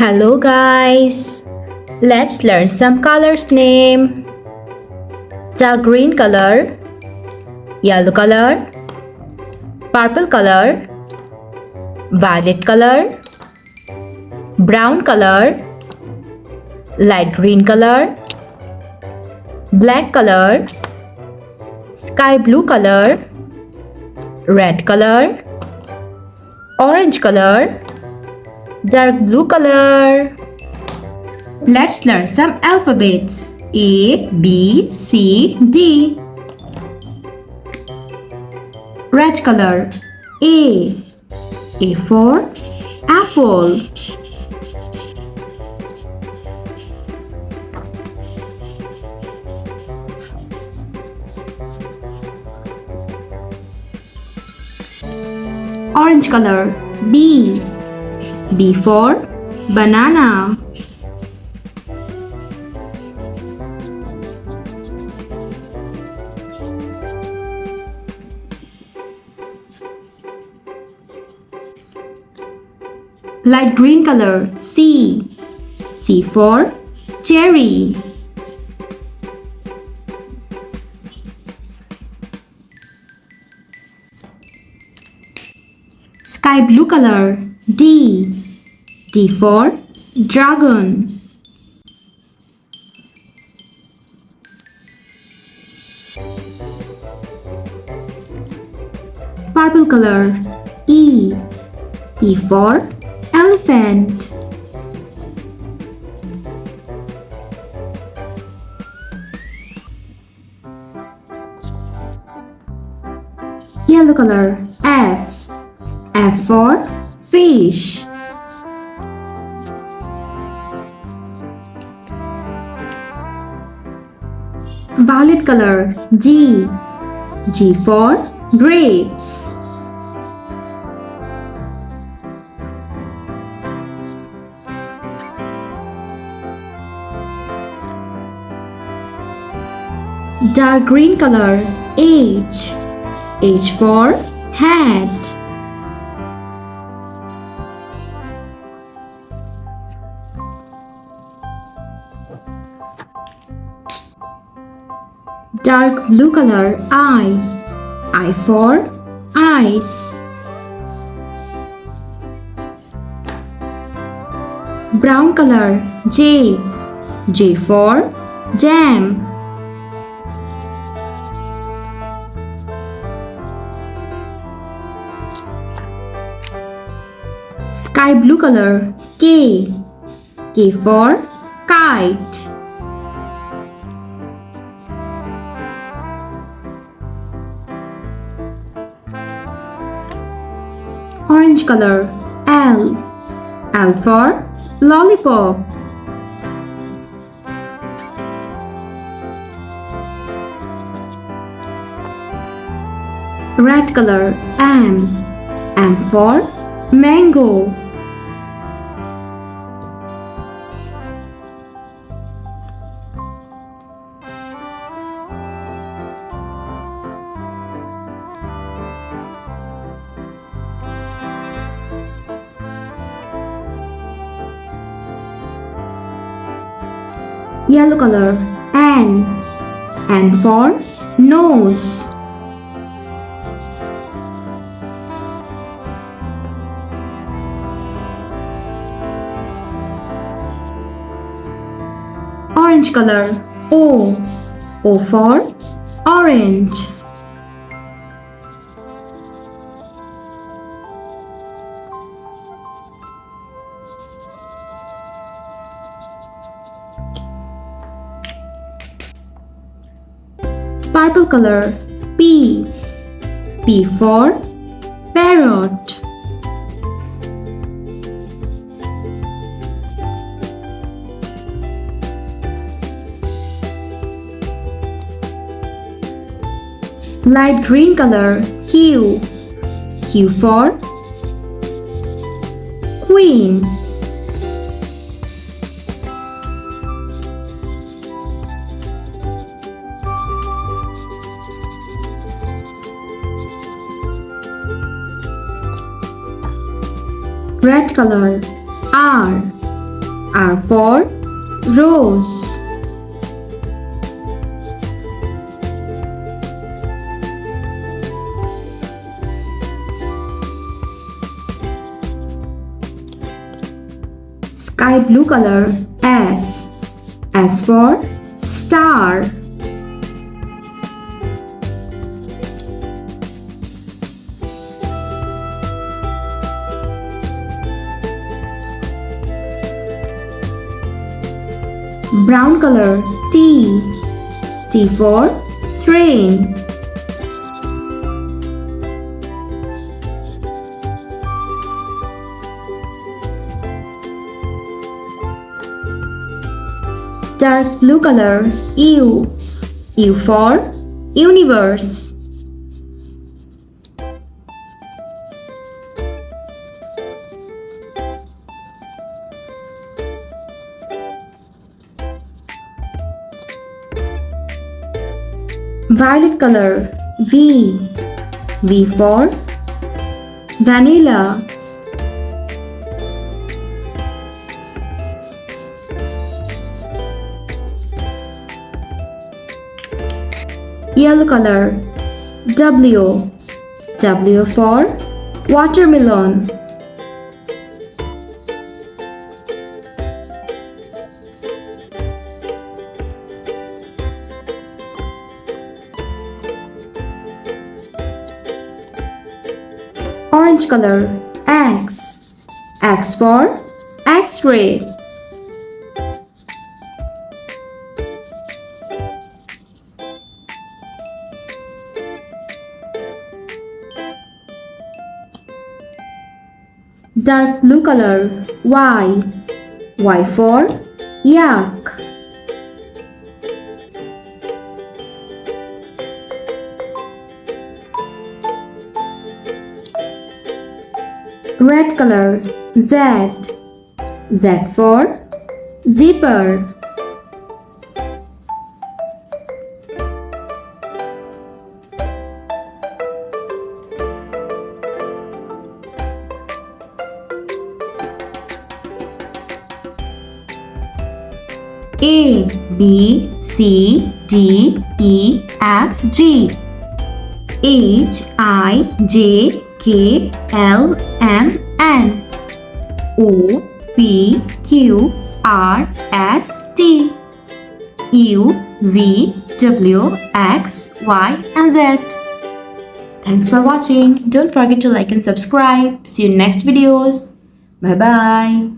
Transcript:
Hello guys, let's learn some colors name. Dark green color, yellow color, purple color, violet color, brown color, light green color, black color, sky blue color, red color, orange color, dark blue color. Let's learn some alphabets. A, B, C, D. Red color. A. A for apple. Orange color. B. B for banana. Light green color. C. C for cherry. Sky blue color. D. D for dragon. Purple color. E. E for elephant. Yellow color. F. F for fish. Violet color. G. G for grapes. Dark green color. H. H for hat. Dark blue color. I. I for ice. Brown color. J. J for jam. Sky blue color. K. K for kite. Orange color. L. L for lollipop. Red color. M. M for mango. Yellow color. N. N for nose. Orange color. O. O for orange. Purple color. P. P for parrot. Light green color. Q. Q for queen. Red color. R. R for rose. Sky blue color S. S for star. Brown color T. T for train. Dark blue color U. U for universe. Violet color V. V for vanilla. Yellow color W. W for watermelon. Orange color X. X for X-ray. Dark blue color Y. Y for yak. Red color Z. Z for zipper. A, B, C, D, E, F, G, H, I, J, K, L, M, N, O, P, Q, R, S, T, U, V, W, X, Y, and Z. Thanks for watching. Don't forget to like and subscribe. See you in next videos. Bye bye.